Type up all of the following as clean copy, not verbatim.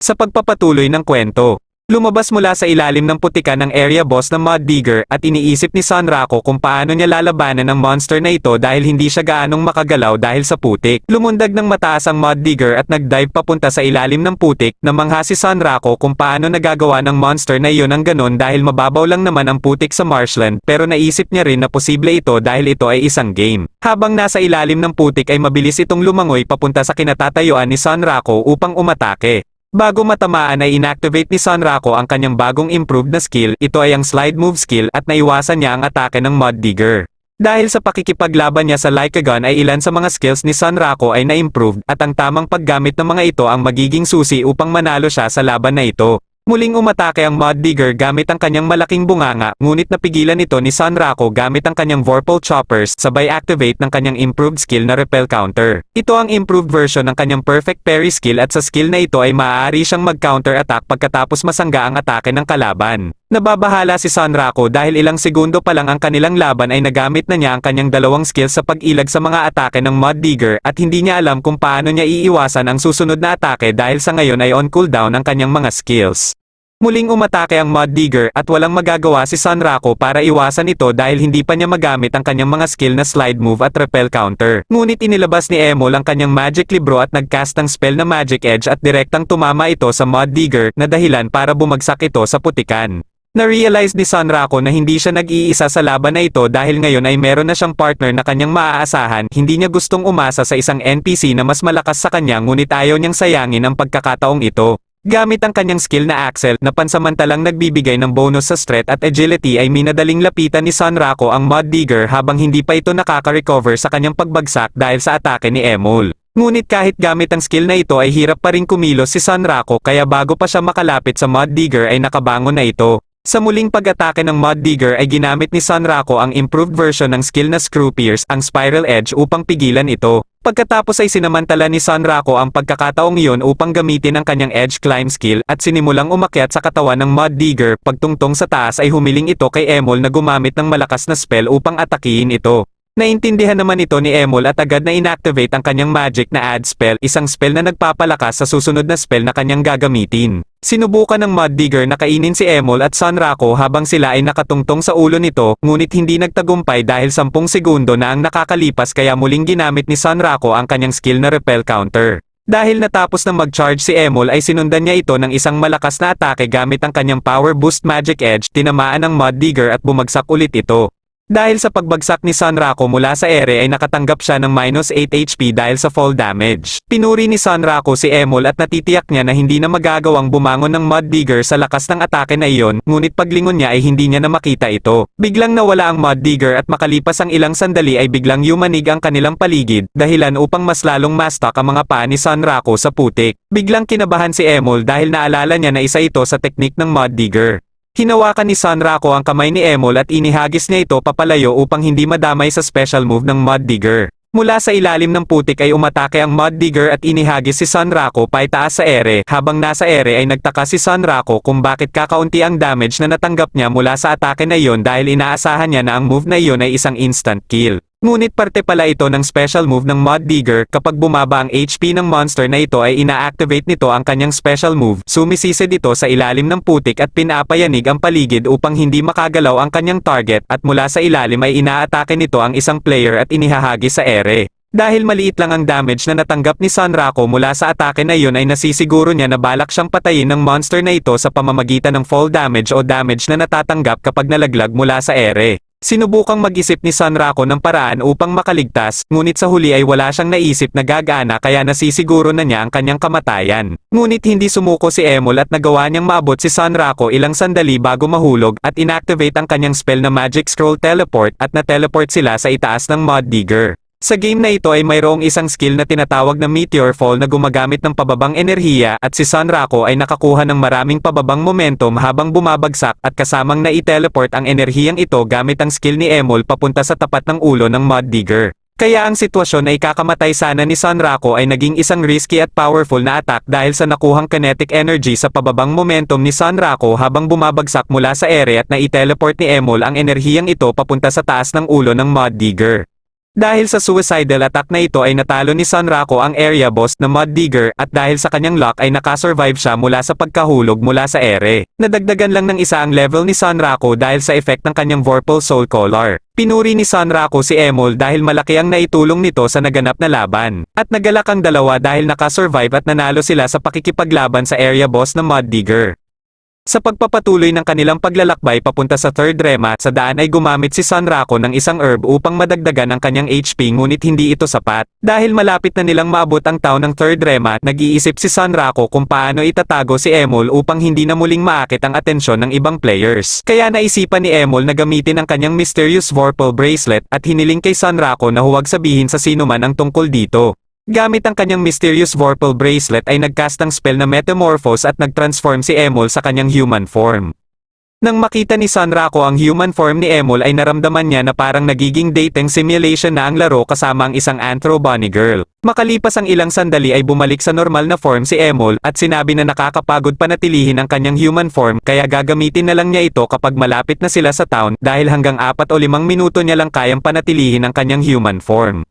Sa pagpapatuloy ng kwento, lumabas mula sa ilalim ng putikan ng area boss ng Mud Digger at iniisip ni Sanrako kung paano niya lalabanan ang monster na ito dahil hindi siya gaanong makagalaw dahil sa putik. Lumundag ng mataas ang Mud Digger at nag-dive papunta sa ilalim ng putik. Namangha si Sanrako kung paano nagagawa ng monster na iyon ang ganon dahil mababaw lang naman ang putik sa marshland, pero naisip niya rin na posible ito dahil ito ay isang game. Habang nasa ilalim ng putik ay mabilis itong lumangoy papunta sa kinatatayuan ni Sanrako upang umatake. Bago matamaan ay inactivate ni Sanrako ang kanyang bagong improved na skill, ito ay ang slide move skill at naiwasan niya ang atake ng Mud Digger. Dahil sa pakikipaglaban niya sa Lycagon ay ilan sa mga skills ni Sanrako ay na-improved at ang tamang paggamit ng mga ito ang magiging susi upang manalo siya sa laban na ito. Muling umatake ang Mud Digger gamit ang kanyang malaking bunganga, ngunit napigilan ito ni Sanrako gamit ang kanyang Vorpal Choppers, sabay activate ng kanyang improved skill na Repel Counter. Ito ang improved version ng kanyang Perfect Parry skill at sa skill na ito ay maaari siyang mag-counter attack pagkatapos masangga ang atake ng kalaban. Nababahala si Sanrako dahil ilang segundo pa lang ang kanilang laban ay nagamit na niya ang kanyang dalawang skill sa pag-ilag sa mga atake ng Mud Digger at hindi niya alam kung paano niya iiwasan ang susunod na atake dahil sa ngayon ay on cooldown ang kanyang mga skills. Muling umatake ang Mud Digger at walang magagawa si Sanrako para iwasan ito dahil hindi pa niya magamit ang kanyang mga skill na slide move at repel counter. Ngunit inilabas ni Emol ang kanyang magic libro at nagcast ng spell na Magic Edge at direktang tumama ito sa Mud Digger na dahilan para bumagsak ito sa putikan. Na-realize ni Sanrako na hindi siya nag-iisa sa laban na ito dahil ngayon ay meron na siyang partner na kanyang maaasahan. Hindi niya gustong umasa sa isang NPC na mas malakas sa kanya ngunit ayaw niyang sayangin ang pagkakataong ito. Gamit ang kanyang skill na Axel na pansamantalang nagbibigay ng bonus sa strength at agility ay minadaling lapitan ni Sanrako ang Mud Digger habang hindi pa ito nakaka-recover sa kanyang pagbagsak dahil sa atake ni Emol. Ngunit kahit gamit ang skill na ito ay hirap pa rin kumilos si Sanrako kaya bago pa siya makalapit sa Mud Digger ay nakabangon na ito. Sa muling pag-atake ng Mud Digger ay ginamit ni Sanrako ang improved version ng skill na Screw Pierce, ang Spiral Edge upang pigilan ito. Pagkatapos ay sinamantala ni Sanrako ang pagkakataong iyon upang gamitin ang kanyang Edge Climb skill at sinimulang umakyat sa katawan ng Mud Digger. Pagtungtong sa taas ay humiling ito kay Emol na gumamit ng malakas na spell upang atakihin ito. Naintindihan naman ito ni Emol at agad na inactivate ang kanyang magic na Add Spell, isang spell na nagpapalakas sa susunod na spell na kanyang gagamitin. Sinubukan ng Mud Digger na kainin si Emol at Sanrako habang sila ay nakatungtong sa ulo nito, ngunit hindi nagtagumpay dahil 10 segundo na ang nakakalipas kaya muling ginamit ni Sanrako ang kanyang skill na Repel Counter. Dahil natapos na mag-charge si Emol ay sinundan niya ito ng isang malakas na atake gamit ang kanyang Power Boost Magic Edge, tinamaan ng Mud Digger at bumagsak ulit ito. Dahil sa pagbagsak ni Sanrako mula sa ere ay nakatanggap siya ng -8 HP dahil sa fall damage. Pinuri ni Sanrako si Emol at natitiyak niya na hindi na magagawang bumangon ng Mud Digger sa lakas ng atake na iyon, ngunit paglingon niya ay hindi niya na makita ito. Biglang nawala ang Mud Digger at makalipas ang ilang sandali ay biglang yumanig ang kanilang paligid, dahilan upang mas lalong mastak ang mga paa ni Sanrako sa putik. Biglang kinabahan si Emol dahil naalala niya na isa ito sa teknik ng Mud Digger. Hinawakan ni Sanrako ang kamay ni Emol at inihagis niya ito papalayo upang hindi madamay sa special move ng Mud Digger. Mula sa ilalim ng putik ay umatake ang Mud Digger at inihagis si Sanrako paitaas sa ere. Habang nasa ere ay nagtaka si Sanrako kung bakit kakaunti ang damage na natanggap niya mula sa atake na iyon dahil inaasahan niya na ang move na iyon ay isang instant kill. Ngunit parte pala ito ng special move ng Mud Digger. Kapag bumaba ang HP ng monster na ito ay ina-activate nito ang kanyang special move. Sumisisid ito sa ilalim ng putik at pinapayanig ang paligid upang hindi makagalaw ang kanyang target at mula sa ilalim ay inaatake nito ang isang player at inihahagis sa ere. Dahil maliit lang ang damage na natanggap ni Sanrako mula sa atake na iyon ay nasisiguro niya na balak siyang patayin ng monster na ito sa pamamagitan ng fall damage o damage na natatanggap kapag nalaglag mula sa ere. Sinubukang mag-isip ni Sanrako ng paraan upang makaligtas, ngunit sa huli ay wala siyang naisip na gagana kaya nasisiguro na niya ang kanyang kamatayan. Ngunit hindi sumuko si Emol at nagawa niyang maabot si Sanrako ilang sandali bago mahulog at inactivate ang kanyang spell na Magic Scroll Teleport at na-teleport sila sa itaas ng Mud Digger. Sa game na ito ay mayroong isang skill na tinatawag na Meteor Fall na gumagamit ng pababang enerhiya at si Sanrako ay nakakuha ng maraming pababang momentum habang bumabagsak at kasamang na-i-teleport ang enerhiyang ito gamit ang skill ni Emol papunta sa tapat ng ulo ng Mud Digger. Kaya ang sitwasyon ay kakamatay sana ni Sanrako ay naging isang risky at powerful na attack dahil sa nakuhang kinetic energy sa pababang momentum ni Sanrako habang bumabagsak mula sa ere at na-i-teleport ni Emol ang enerhiyang ito papunta sa taas ng ulo ng Mud Digger. Dahil sa suicidal attack na ito ay natalo ni Sanrako ang area boss na Mud Digger at dahil sa kanyang luck ay nakasurvive siya mula sa pagkahulog mula sa ere. Nadagdagan lang ng isa ang level ni Sanrako dahil sa effect ng kanyang Vorpal Soul Collar. Pinuri ni Sanrako si Emol dahil malaki ang naitulong nito sa naganap na laban. At nagalak ang dalawa dahil nakasurvive at nanalo sila sa pakikipaglaban sa area boss na Mud Digger. Sa pagpapatuloy ng kanilang paglalakbay papunta sa third Rema, sa daan ay gumamit si Sanrako ng isang herb upang madagdagan ang kanyang HP ngunit hindi ito sapat. Dahil malapit na nilang maabot ang town ng third Rema, nag-iisip si Sanrako kung paano itatago si Emol upang hindi na muling maakit ang atensyon ng ibang players. Kaya naisipan ni Emol na gamitin ang kanyang mysterious Vorpal Bracelet at hiniling kay Sanrako na huwag sabihin sa sino man ang tungkol dito. Gamit ang kanyang mysterious Vorpal Bracelet ay nagcast ng spell na Metamorphose at nag-transform si Emol sa kanyang human form. Nang makita ni Sanrako ang human form ni Emol ay naramdaman niya na parang nagiging dating simulation na ang laro kasama ang isang Anthro Bunny Girl. Makalipas ang ilang sandali ay bumalik sa normal na form si Emol at sinabi na nakakapagod panatilihin ang kanyang human form kaya gagamitin na lang niya ito kapag malapit na sila sa town dahil hanggang 4 o 5 minuto niya lang kayang panatilihin ang kanyang human form.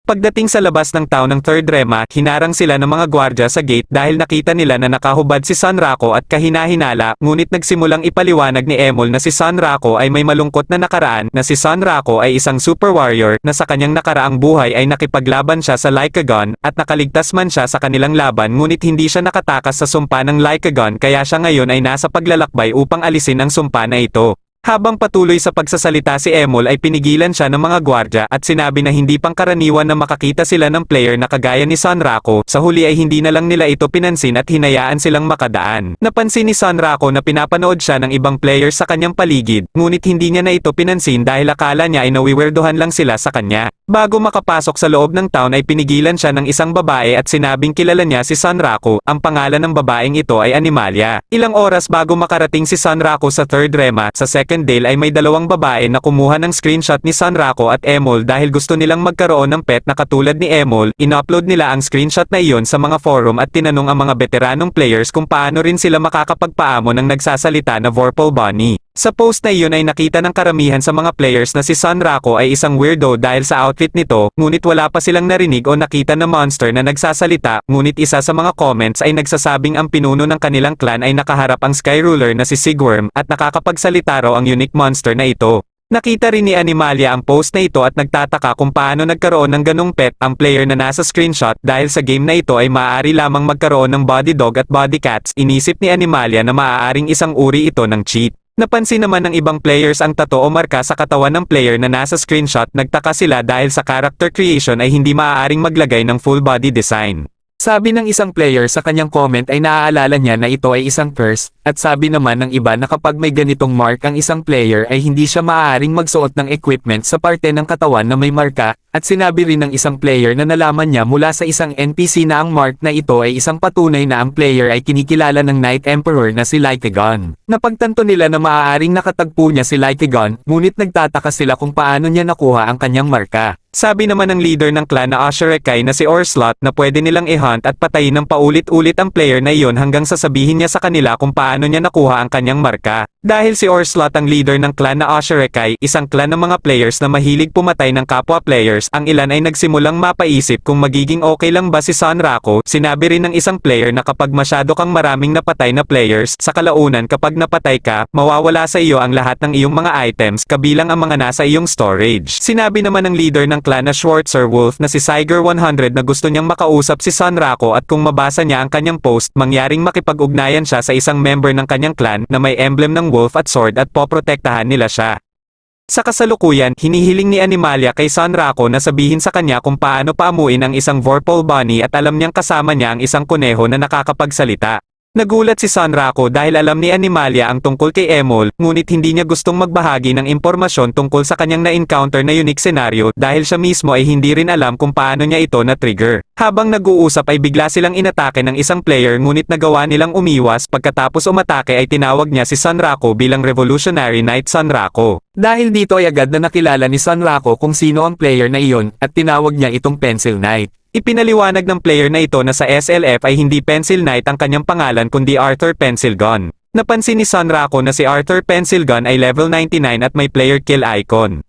Pagdating sa labas ng town ng third Rema, hinarang sila ng mga gwardya sa gate dahil nakita nila na nakahubad si Sanrako at kahina-hinala, ngunit nagsimulang ipaliwanag ni Emol na si Sanrako ay may malungkot na nakaraan, na si Sanrako ay isang super warrior, na sa kanyang nakaraang buhay ay nakipaglaban siya sa Lycagon, at nakaligtas man siya sa kanilang laban ngunit hindi siya nakatakas sa sumpa ng Lycagon kaya siya ngayon ay nasa paglalakbay upang alisin ang sumpa na ito. Habang patuloy sa pagsasalita si Emol ay pinigilan siya ng mga gwardya at sinabi na hindi pangkaraniwan na makakita sila ng player na kagaya ni Sanrako, sa huli ay hindi na lang nila ito pinansin at hinayaan silang makadaan. Napansin ni Sanrako na pinapanood siya ng ibang players sa kanyang paligid, ngunit hindi niya na ito pinansin dahil akala niya ay nawiwerdohan lang sila sa kanya. Bago makapasok sa loob ng town ay pinigilan siya ng isang babae at sinabing kilala niya si Sanrako, ang pangalan ng babaeng ito ay Animalia. Ilang oras bago makarating si Sanrako sa third Rema, sa second Dale ay may dalawang babae na kumuha ng screenshot ni Sanrako at Emol dahil gusto nilang magkaroon ng pet na katulad ni Emol. In-upload nila ang screenshot na iyon sa mga forum at tinanong ang mga veteranong players kung paano rin sila makakapagpaamo ng nagsasalita na Vorpal Bunny. Sa post na iyon ay nakita ng karamihan sa mga players na si Sanrako ay isang weirdo dahil sa outfit nito, ngunit wala pa silang narinig o nakita na monster na nagsasalita, ngunit isa sa mga comments ay nagsasabing ang pinuno ng kanilang clan ay nakaharap ang Sky Ruler na si Sigworm at nakakapagsalita raw ang unique monster na ito. Nakita rin ni Animalia ang post na ito at nagtataka kung paano nagkaroon ng ganong pet ang player na nasa screenshot dahil sa game na ito ay maaari lamang magkaroon ng body dog at body cats. Inisip ni Animalia na maaaring isang uri ito ng cheat. Napansin naman ng ibang players ang tattoo o marka sa katawan ng player na nasa screenshot. Nagtaka sila dahil sa character creation ay hindi maaaring maglagay ng full body design. Sabi ng isang player sa kanyang comment ay naaalala niya na ito ay isang curse, at sabi naman ng iba na kapag may ganitong mark ang isang player ay hindi siya maaaring magsuot ng equipment sa parte ng katawan na may marka, at sinabi rin ng isang player na nalaman niya mula sa isang NPC na ang mark na ito ay isang patunay na ang player ay kinikilala ng Night Emperor na si Lycagon. Napagtanto nila na maaaring nakatagpo niya si Lycagon, ngunit nagtataka sila kung paano niya nakuha ang kanyang marka. Sabi naman ng leader ng clan na Asherekai na si Orslot na pwede nilang i-hunt at patayin ng paulit-ulit ang player na iyon hanggang sasabihin niya sa kanila kung paano niya nakuha ang kanyang marka. Dahil si Orslot ang leader ng clan na Asherekai, isang clan ng mga players na mahilig pumatay ng kapwa players, ang ilan ay nagsimulang mapaisip kung magiging okay lang ba si Sanrako. Sinabi rin ng isang player na kapag masyado kang maraming napatay na players, sa kalaunan kapag napatay ka, mawawala sa iyo ang lahat ng iyong mga items, kabilang ang mga nasa iyong storage. Sinabi naman ng leader ng clan na Schwarzer Wolf na si Siger 100 na gusto niyang makausap si Sanrako at kung mabasa niya ang kanyang post, mangyaring makipag-ugnayan siya sa isang member ng kanyang clan na may emblem ng wolf at sword at poprotektahan nila siya. Sa kasalukuyan, hinihiling ni Animalia kay Sanrako na sabihin sa kanya kung paano paamuin ang isang Vorpal Bunny at alam niyang kasama niya ang isang kuneho na nakakapagsalita. Nagulat si Sanrako dahil alam ni Animalia ang tungkol kay Emol, ngunit hindi niya gustong magbahagi ng impormasyon tungkol sa kanyang na-encounter na unique scenario dahil siya mismo ay hindi rin alam kung paano niya ito na-trigger. Habang nag-uusap ay bigla silang inatake ng isang player ngunit nagawa nilang umiwas. Pagkatapos umatake ay tinawag niya si Sanrako bilang Revolutionary Knight Sanrako. Dahil dito ay agad na nakilala ni Sanrako kung sino ang player na iyon at tinawag niya itong Pencil Knight. Ipinaliwanag ng player na ito na sa SLF ay hindi Pencil Knight ang kanyang pangalan kundi Arthur Pencil Gun. Napansin ni Sanrako na si Arthur Pencil Gun ay level 99 at may player kill icon.